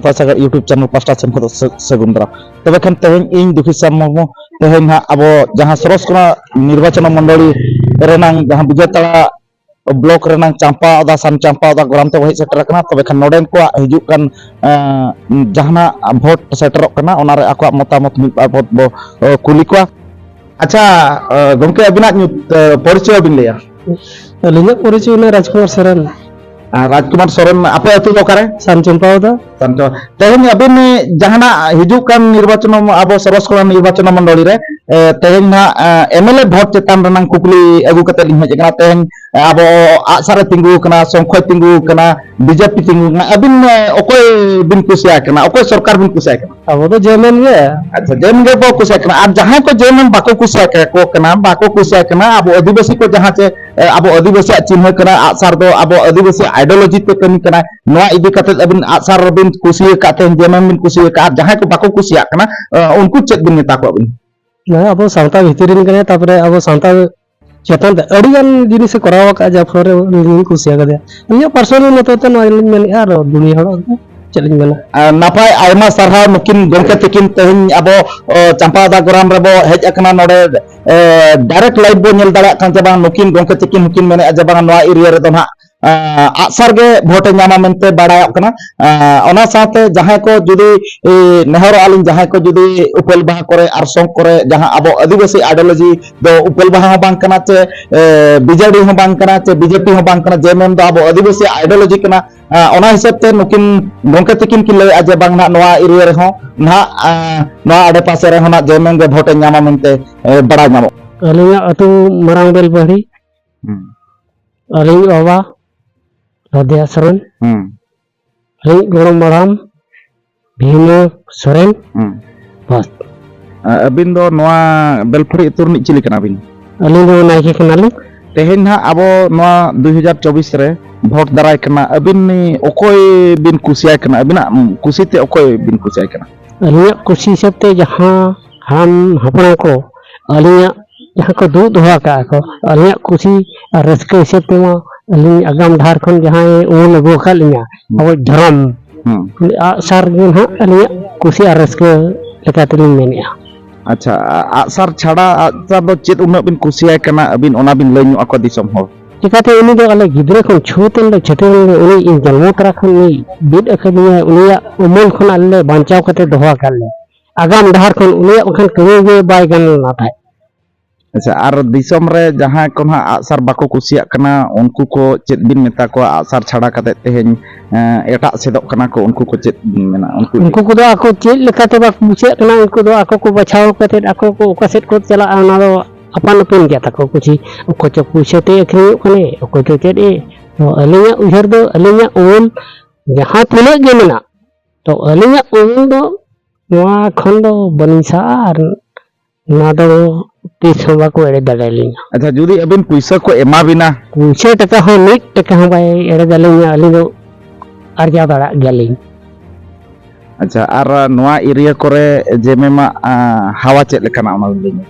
सावता सागर YouTube channel pasta Sen खो सगुन दाराम तबे खान तेहें इन दुखिसा मर्मो तेहें हा अब जहां सरस कोना निर्वाचन मंडली रेनांग जहां विजेता ब्लॉक रेनांग चांपा अदा सान चांपा अदा ग्राम ते वही सेटर कना तबे खान नोडेन को हिजुक कान जहाना भोट सेटर कना ओना रे आको मतामत मिल भोट बो कुली को अच्छा गमके अबिना परिचय बिन लेया अलिंग परिचय ने राजकुमार सरन राजकुमार सोरेन आपे अतु लोकारे सान चंपावदा संतो तेहें अबिन जहाना हिजुक कान निर्वाचन अब सरस कोना निर्वाचन मंडली रे तेहें ना एमएलए भोट चेतान रनांग कुकली अगु कते लिं हेजना तेहें अब आसारे तिंगु कना संखय तिंगु कना बीजेपी तिंगु कना अबिन ओकोय बिन कुसिया कना ओकोय सरकार बिन कुसिया कना अब तो जेमेन गे अच्छा जेम गे बो कुसिया कना अब जहां को जेमेन बाको कुसिया को कना बाको कुसिया कना अब आदिवासी को जहां से अब आदिवासी चिन्ह कना आसार दो अब आदिवासी आइडियोलॉजी पे कमी कना नोआ इदी कते अबिन आसार बिन कुसिया काते जेमेन बिन कुसिया का जहां को बाको कुसिया कना उनको चेक बिन नेता को अबिन ना अब सावता भितरिन कने तापरे अब सावता चेतन अड़िगन जिनिस करावा का जाफर रे कुसिया का दे पर्सनल मतते मेन यार दुनिया हड़ चलिन मेना नापाय आयमा सरहा नुकिन गंके तकिन तेहन अब चंपादा ग्राम रेबो हेज अकना नोडे डायरेक्ट लाइव बो नेल दाड़ा कान जबा नुकिन गंके तकिन हुकिन मेने जबा नोआ एरिया रे दो ना आसार गे भोट नामा मेनते बाड़ाय कना ओना साथे जहां को जुदी नेहर आलिन जहां को जुदी उपेल बाहा करे आर संग करे जहां अब आदिवासी आइडियोलॉजी दो उपेल बाहा बांग कना चे बीजेडी हो बांग कना चे बीजेपी हो बांग कना जेमेन दो अब आदिवासी आइडियोलॉजी कना ओना हिसाब ते नुकिन गंके तकिन कि लय अजे बांग ना नोआ एरिया रे हो ना नोआ आडे पासे रे हो ना जेमेन गे भोट नामा मेनते बाड़ा नामो अलिया अतु मरांग बेल बहरी अलिंग ओवा राधे सरन अलिंग गोरम मराम भीम सोरेन बस अबिन दो नोआ बेलफरी इतुरनी चिली कना बिन अलिंग दो नाइके कनाली तेहेन हा अब नोआ 2024 रे भोट दाराय कना अबिन ओकोय बिन कुसिया कना अबिना कुसीते ओकोय बिन कुसिया कना अलिया कुसी सबते जहां हम हपना को अलिया जहां को दूध हुआ का को अलिया कुसी रस्के सबते मा अली आगाम धार खन जहां उन लगो खालिया अब धर्म सर गिन हा अलिया कुसी रस्के लेकातलिन मेनिया अच्छा आसार छाड़ा आसार दो चेत उन्ना बिन कुसिया कना अबिन ओना बिन लैनु अको दिसम हो चिकाते उनी दो अले गिद्रे खन छुतन ले छटे उनी इन जन्म तरा खन नि बिद अखदिया उनिया उमल खन अले बांचाव कते दोहा करले आगाम धार खन उनिया खन कमी गे बाय गन ना थाय अच्छा आर दिसम रे जहां कोन आसार बाको कुसिया कना उनको को चेत बिन मेता को आसार छाड़ा कते तेहेन एटा सेदक कना को उनको को चेत मेना उनको को दो आको चेत लेकाते बा कुसिया कना उनको दो आको को बचाव कते आको को ओका सेट को चला ना दो अपन अपन गया तको कुछ ओको चो पुछते अखरी कने ओको चो चेत ए तो अलिया उहर दो अलिया ओन जहां तिना गे मेना तो अलिया ओन दो नोआ खन दो बनिसार ना दो तीस हवा को एड़े दड़ेलिंग अच्छा जुदी अबिन पैसा को एमा बिना पैसा टका हो मिट टका हो बाय एड़े दड़ेलिंग अली दो अर्जा दड़ा गलिंग अच्छा आर नोआ एरिया करे जेमेमा हवा चेत लेकना ओना लिंग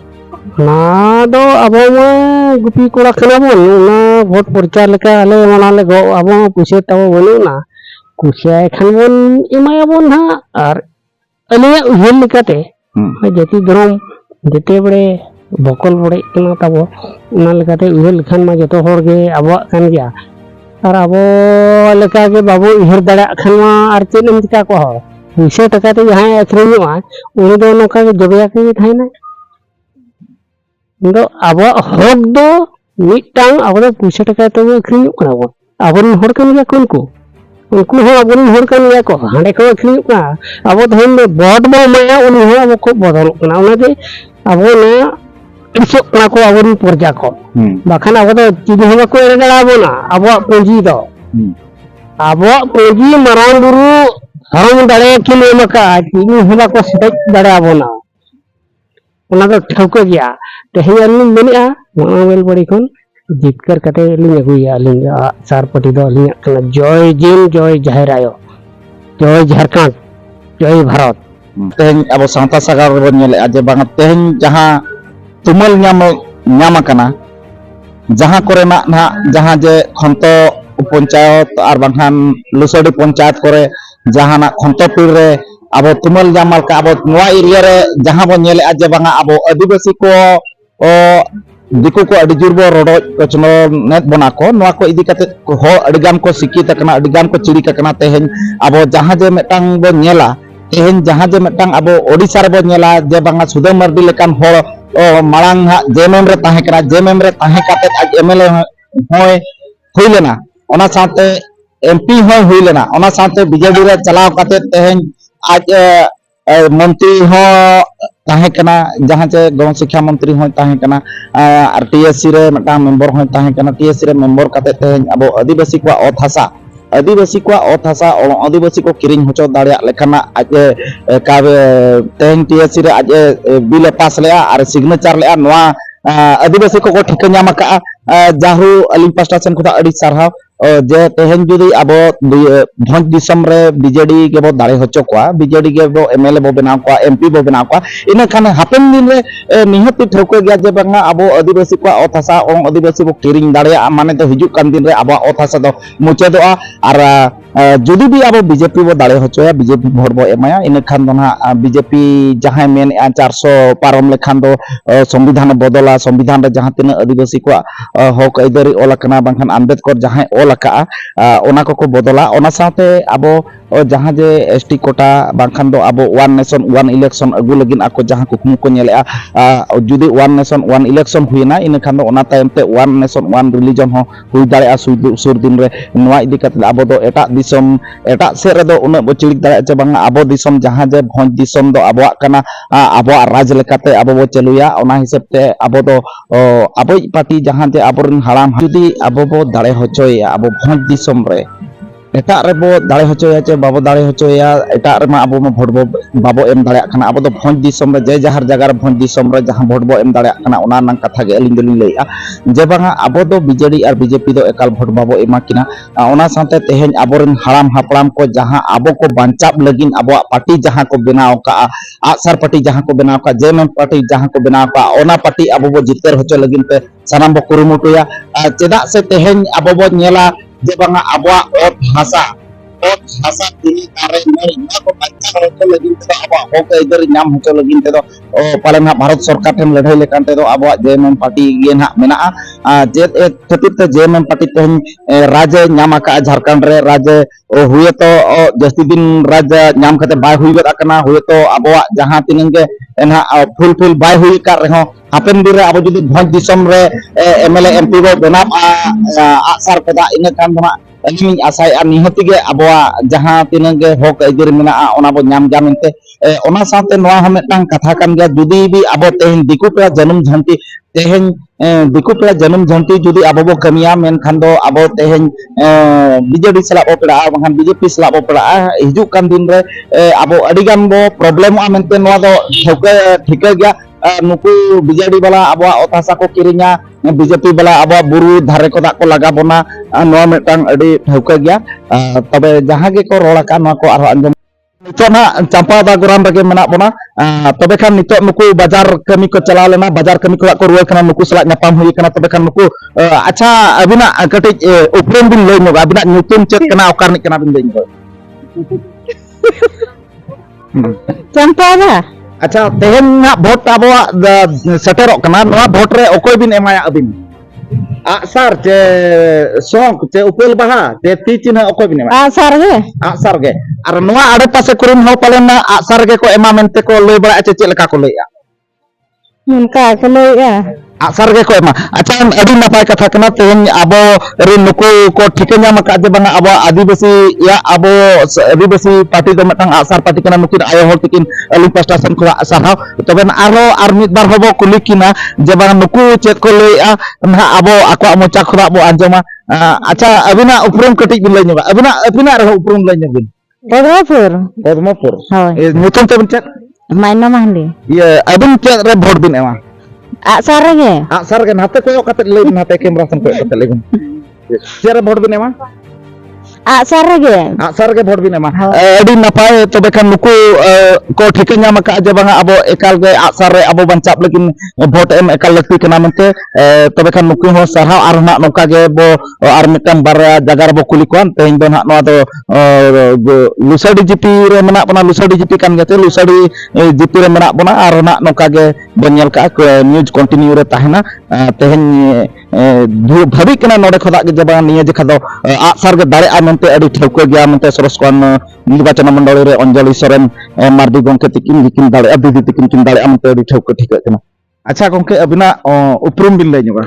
ना दो अबो मा गुपी कोड़ा कना बोन ना भोट प्रचार लेका अले मना ले गो अबो पैसा तब बोलू ना कुसिया खान बोन इमाया बोन हा आर अलिया उहल लेकाते जति धरम जते बड़े बकल बड़े कना तबो ना लेकाते उहल खान मा जतो होर गे अबो खान गया और अबो लेका के बाबू इहर दड़ा खान मा आर चेन चिका को हो पैसा टका ते जहां अखरियोआ उनी दो नोका के जबया के थाइना दो अबो हक दो मिटांग अबो पैसा टका ते अखरियो कना बो अबन होर कन गया उनको हो अबन होर कन गया को हांडे को अखरियो का अबो धन बॉट बो माया उनी हो अबो को बदल कना उना जे अबो ना इसो कना को अबन प्रजा को बाखान अबो तो चिनि हो को एरे दड़ा बो ना अबो पूंजी दो अबो पूंजी मरान गुरु हम दड़े किलो मका चिनि हो को सदक दड़ा बो ना उना तो ठौको गया तेहे अलिन मेनिया मावेल बड़ी कोन जितकर कते लिंग अगुया लिंग सार पटी दो लिंग कना जय जिन जय जहरायो जय झारखंड जय भारत तेहन अब सावता सागर रे नेले अजे बांग तेहन जहां तुमल न्याम कना जहां करे ना जहां जे खंतो पंचायत और बांखान लुसडी पंचायत करे jahana khontopir re abo tumal jamal ka abo noa area re jaha bo nyele aje banga abo adibasi ko o diku ko adi jurbo rodo kochno net bonako noa ko idi kate ho adigan ko sikita kana adigan ko chirika kana tehen abo jaha je metang bo nyela tehen jaha je metang abo odisha re bo nyela je banga Sudha Mardi lekan hor marang ha JMM re tahe kana JMM re tahe kate aj MLA hoy huilena ona sate MP hoy huilena ona sate BJD re chalaw kate tehen आज मंत्री हो ताहे कना जहां चे गण शिक्षा मंत्री हो ताहे कना आर TSC रे मटा मेंबर हो ताहे कना TSC रे मेंबर काते तेहें अब आदिवासी को ओथ हासा आदिवासी को किरिंग होचो दाड़िया लेखाना आज का तेहें TSC रे आज बिल पास लेआ आर सिग्नेचर लेआ नोआ आदिवासी को ठिका नाम का जाहु अलिंग पास्टा सेन खुदा अड़ी सारहाव जे तेहें जुदी अब भोज दिसम रे BJD के बो दाड़े होचो को BJD के बो MLA बो बनाव को MP बो बनाव को इन खान हापेन दिन रे निहति ठोको गया जे बंगा अब आदिवासी को ओथासा ओं आदिवासी बो किरिंग दाड़े माने तो हिजु कान दिन रे अब ओथासा दो मुचेदोआ आर जुदी भी अब BJP बो दाड़े होचोया BJP भोट बो एमाया इन खान दो ना BJP जहां मेन 400 पारम लेखान दो संविधान बदला संविधान रे जहां तीन आदिवासी को हक आइदारी ओलकना बांखान अम्बेडकर जहां ओलका ओना को बदला ओना साथे आबो जहां जे ST कोटा बांखान दो आबो वन नेशन वन इलेक्शन अगु लगिन आको जहां कुकमु को नेलेआ जुदी वन नेशन वन इलेक्शन हुइना इन खान दो ओना टाइम ते वन नेशन वन रिलीजन हो हुइ दाड़े सुर दिन रे नोआ इदी कते आबो दो एटा दिसम एटा से रे दो उना बो चिलिक दाड़े चे बांगा आबो दिसम जहां जे भोज दिसम दो आबोआ कना आबोआ राज लेकाते आबो बो चलुया ओना हिसाब ते आबो दो आबो पार्टी जहां जे आबोरन हाड़ाम जुदी आबो बो दाड़े होचोया आबो भोज दिसम रे एटा रे बो दाड़े होचोया चे बाबो दाड़े होचोया एटा रे मा आबो मा भोट बो बाबो एम दाड़े खाना आबो दो भोज दिसम रे जे जहार जगह रे भोज दिसम रे जहां भोट बो एम दाड़े खाना ओना नां कथा गे अलिंग दलिंग लैया जे बांगा आबो दो BJD आर BJP दो एकाल भोट बाबो एमा किना ओना साथे तेहें आबोरन हाड़ाम हापड़ाम को जहां आबो को बांचाब लगिन आबो पार्टी जहां को बनाव का आसर पार्टी जहां को बनाव का JMM पार्टी जहां को बनाव का ओना पार्टी आबो बो जितर होचो लगिन पे सानाम बो कुरुमुटुया चेदा से तेहें आबो बो नेला जे बांगा आबो ओत भाषा दिनी तारे नई ना को बच्चा होचो लगिन ते आबो होक इधर नाम होचो लगिन ते पालन भारत सरकार ठेन लड़ाई लेकान ते आबो JMM पार्टी गे ना मेना जे खातिर ते JMM पार्टी तेहें राज्य नाम का झारखंड रे राज्य हुए तो जस्ती दिन राज्य नाम कते बाय हुई गद अकना हुए तो आबो जहां तिनंग के एना फुल बाय हुई का रहो हापेन दिन रे आबो जुदी भोज दिसम रे MLA MP बो बनाब आसार कदा इन खान दो अलिंग आसाय निहति गे आबो जहां तिनंग के हक आइदारी मेना ओना बो नाम जामिनते ओना साथे नोआ हम मिदटांग कथा कान गया जुदी भी आबो तेहें दिकु पे जन्म झंटी तेहें दिकु पे जन्म झंटी जुदी आबो बो कमिया मेन खान दो आबो तेहें BJD सला बो पड़ा बांखान BJP सला बो पड़ा हिजु कान दिन रे आबो अडिगान बो प्रॉब्लम आ मेनते नोआ दो ठिका गया नुकु BJD वाला अब ओथासा को किरिंगा BJP वाला अब बुरु धारे को दा को लगा बोना नोआ मिदटांग अडी ठौका गया तबे जहां गे को रोड़ा का नोआ को आरो अंजम नितो ना चंपादा ग्राम रे मेना बोना तबे खान नितो नुकु बाजार कमी को चला लेना बाजार कमी को रुआ कना नुकु सला नापाम हुई कना तबे खान नुकु अच्छा अबिना कटे उपरेम बिन लई नो अबिना नुतुम चेक कना ओकार नि कना बिन लई नो चंपादा अच्छा तेहें ना भोट आबो सेटेरो कना नोआ भोट रे ओकोय बिन एमाया अबिन आसार चे सोंग चे उपेल बहा चे ती चिन्ह ओकोय बिन एमा आसार गे आर नोआ आडे पासे कुरुन हो पालेन आसार गे को एमा मेनते को लई बड़ा चे चेलका को लईया उनका को लईया आसार गे को एमा अच्छा अभी नपाय कथा कना तेहें आबो रे नुकु को ठिके नाम का जे बंगा आबो आदिवासी या आबो आदिवासी पार्टी दो मिदटांग आसार पार्टी कना नुकिन आयो हर तिकिन अली पास्टा सन को साराव तबे आरो आर मिद बार होबो कुली किना जे बंगा नुकु चेत को लईया ना आबो आको मोचा खुदा बो आंजमा अच्छा अबिना उपरुम कटिक बिन लई नुगा अबिना रे उपरुम लई नुगिन पद्मपुर हां नुतुम ते चेत माइना महली ये अबिन चेत रे भोट बिन एमा आसार गे नाते को कते लई नाते कैमरा सन को कते लई चेरे भोट बिन एमा आसार गे आसार के भोट बिन एमा अडी नपाय तबे खान नुकु को ठिका नाम का जे बांगा अबो एकाल गे आसार रे अबो बंचाप लेकिन भोट एम एकाल लक्ति कना मनते तबे खान नुकु हो सरहाव आर ना नोका गे बो आर मिटन बार जगह रे बो कुली कोन तेन दो ना नोआ दो लुसाडी जीपी रे मेना बना लुसाडी जीपी कान गते लुसाडी जीपी रे मेना बना आर ना नोका गे बनेल का न्यूज कंटिन्यू रे ताहेना तेहन भाबी कना नोडे खदा गे जबा निये जे खदो आसार गे दारे आ मनते अडी ठौको गया मनते सरस्कन निर्वाचन मंडल रे अंजलि सोरेन मार्डी गंके तिकिन जिकिन दारे अबिदि तिकिन किन दारे मनते अडी ठौको ठीक कना अच्छा गंके अबिना उपरुम बिन लय जोगा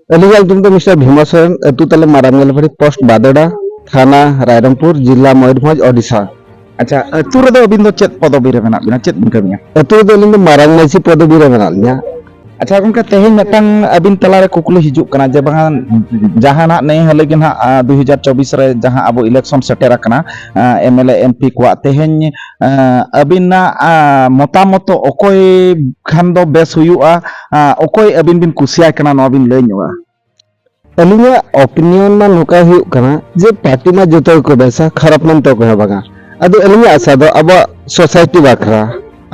अलीगल तुम तो मिस्टर भीमा सोरेन अतु तले मारामगलफड़ी पोस्ट बादड़ा थाना रायरंगपुर जिला मयूरभंज ओडिशा अच्छा अतु रे दो अबिन दो चेत पदबी रे मेना बिना चेत बिन कमिया अतु दो लिंग मारांग माइसी पदबी रे मेना लिया अच्छा गंके तेहेन मिटन अबिन तलारे कुकुली हिजुक कना जे बांगा जहाना नै हलेगिन हा 2024 रे जहां अबो इलेक्शन सेटेरा कना एमएलए एमपी को तेहेन अबिना मतामत ओकोय खान दो बेस हुयुआ ओकोय अबिन बिन कुसिया कना नो बिन लय न्योआ अलिया ओपिनियन मा नुका हुयुक कना जे पार्टी मा जतो को बेसा खराब मन तो को बागा अदो अलिया आशा दो अब सोसाइटी बाखरा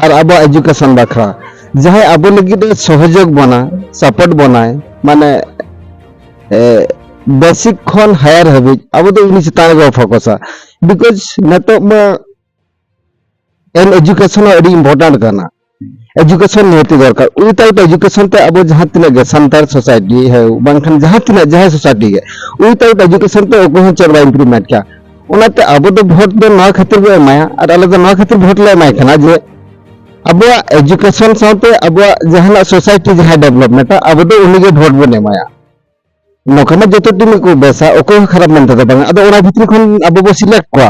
और अब एजुकेशन बाखरा जहां अब लगी सहयोग बना सपोर्ट बनाए माने बेसिक खन हायर हबी अब तो उनी चिता गो फोकसा बिकॉज नतो मा एन एजुकेशन अडी इम्पोर्टेंट करना एजुकेशन निहती दरकार उनी टाइप एजुकेशन ते अब जहां तिना गे संतार सोसाइटी है बांखन जहां तिना जहां सोसाइटी गे उनी टाइप एजुकेशन ते ओको चरवा इंप्रूवमेंट क्या उनाते अब तो वोट दो ना खातिर बे माया और अलग ना खातिर वोट ले माय खना जे अब एजुकेशन साथे अब जहां सोसाइटी जहां डेवलपमेंट अब तो उनी गे वोट बने माया नोखमा जतो टीम को बेसा ओको खराब मनते दो बांगा अदो ओना भितरी खन अब बो सिलेक्ट कोआ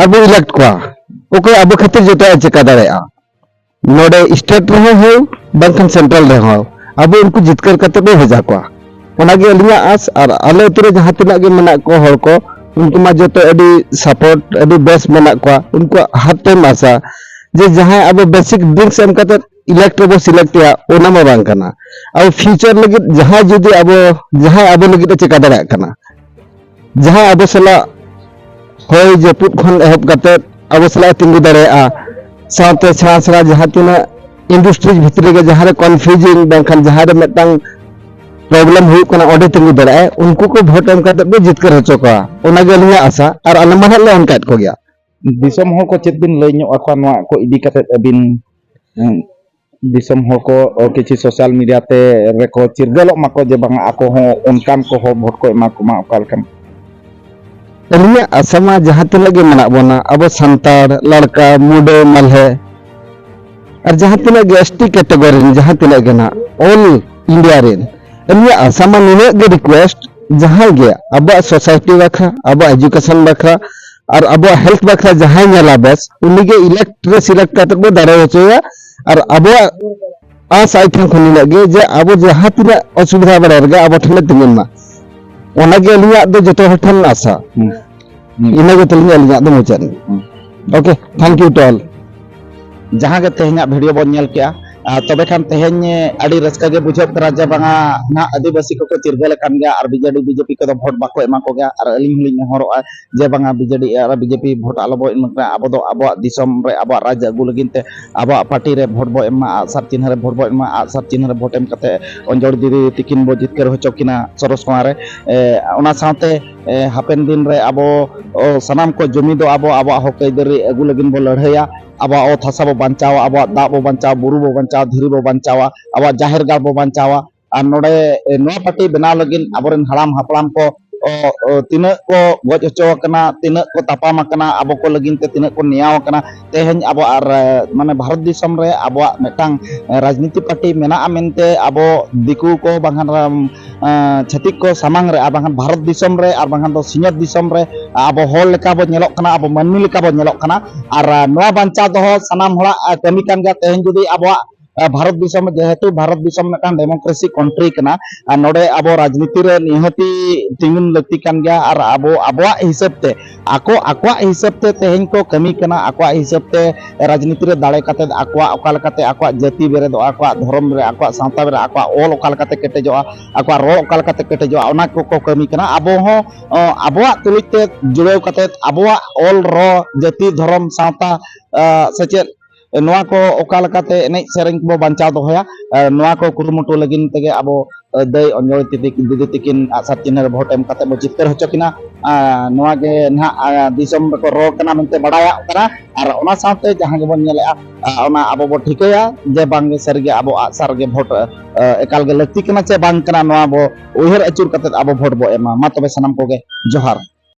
अब इलेक्ट कोआ ओको अब खातिर जतो चेका दाड़ेआ नोडे स्टेट रहे हो बांखन सेंट्रल रहे हो अब उनको जितकर करते बे भेजा कोआ ओना गे अलिया आस और आले उतरे जहां तिना गे मना को हर को उनको मा जतो अडी सपोर्ट अडी बेस मना कोआ उनको हाथ टाइम आसा जे जहां अब बेसिक ड्रिंक्स एम करते इलेक्ट बो सिलेक्ट या ओना मा बांग कना अब फ्यूचर लगी जहां जुदी अब जहां अब लगी चेका दाड़ा कना जहां अब सला होय जपुत खन एहब करते अब सला तिंगु दाड़ा साथे छाड़ा छाड़ा जहां तिना इंडस्ट्रीज भितरे के जहां रे कन्फ्यूजिंग बांखन जहां रे मेटांग प्रॉब्लम हुई कना ओडे तिंगु दाड़ा उनको को वोट एम करते बे जितकर होचो का ओना गे लिया आशा और अलमान ले अनकाट को गया दिसम हो को चेत बिन लय न्यो अखवा नोआ को इदी कते अबिन दिसम हो को किछि सोशल मीडिया ते रेको चिरगलो माको जे बांगा आको हो उनकान को हो वोट को एमा को मा अकाल कन अलिया असमा जहां तिना गे मना बना अब संतार लड़का मुडे मल्हे और जहां तिना गे एसटी कैटेगरी जहां तिना गे ना ऑल इंडिया रेन अलिया असमा निने गे रिक्वेस्ट जहां गे अब सोसाइटी बखरा अब एजुकेशन बखरा और अब हेल्थ बखरा जहां नेला बस उनी गे इलेक्ट रे सिलेक्ट करते बो दारे होचोया और अब आस आइथन खनि लगे जे अब जहां तिना असुविधा बड़े गे अब ठने तिंगन मा ओना गे लिया दो जतो हठन आशा इना गे तलिया लिया दो मुचन okay thank you to all जहां गे तेहना वीडियो बन नेल किया तबे खान तेहन अड़ी रस्का गे बुझब करा जे बांगा ना आदिवासी को चिरगल कान गया और बीजेपी को वोट बाको एमा को गया और अलिंग लिंग हरो जे बांगा बीजेपी वोट आलो बो एम अब दो अब दिसम रे अब राज्य अगु लगिन ते अब पार्टी रे वोट बो एमा आसार चिन्ह रे वोट बो एमा आसार चिन्ह रे वोट एम कते अंजोड़ दीदी तिकिन बो जितकर होचो किना सरस कुमार रे ओना साथे हापेन दिन रे अब सनाम को जमी दो अब हक आइदारी अगु लगिन बो लड़हया अब ओत हसा बो बंचावा अब दा बो बंचावा बुरु बो बंचावा धीरी बो बंचावा अब जाहिर गाल बो बंचावा और नोडे नोआ पार्टी बनाव लगिन अबरेन हड़ाम हापड़ाम को तीना को गज होचोकना तीना को तापाम कना अब को लगिन ते तीना को नियाव कना तेहन अब आर माने भारत दिसम रे अब मेटांग राजनीति पार्टी मेना मेनते अब दिकु को बांगन छतिक को सामांग रे बांगन भारत दिसम रे और बांगन दो सिंहत दिसम रे अब होल लेका बो नेलोक कना अब मानमी लेका बो नेलोक कना और नोआ बांचा दो सनाम हड़ा कमी कान गा तेहन जुदी अब भारत दिसम जेहेतु भारत दिसम मिदटां डेमोक्रेसी कंट्री कना नोडे अबो राजनीति रे निहती तिंगुन लगती कान गया और अबो अबवा हिसाब ते आको हिसाब ते तेहेन को कमी कना आको हिसाब ते राजनीति रे दाड़े काते आको ओकाल काते आको जाति बेरे दो आको धर्म रे आको सांता बेरे आको ओल ओकाल काते केटेजोआ आको रो ओकाल काते केटेजोआ ओना को कमी कना अबो हो अबवा तुलिते जुड़ेव काते अबवा ओल रो जाति धर्म सांता सचेत नोआ को ओका लकाते एने सेरेंग बो बांचाव दोहया नोआ को कुरुमुटु लगिन तेगे अबो दई अंजोय दीदी तिकिन आसार चिन्ह भोट एम काते बो जितर होचो किना नोआ गे ना दिसम को रो कना मनते बडाया करा और ओना साथे जहां गे बन नेलेआ ओना अबो बो ठिकया जे बांगे सरगे अबो आसार गे भोट एकाल गे लक्ति कना चे बांग कना नोआ बो उहर अचुर काते अबो भोट बो एमा मा तबे सनम कोगे जोहार।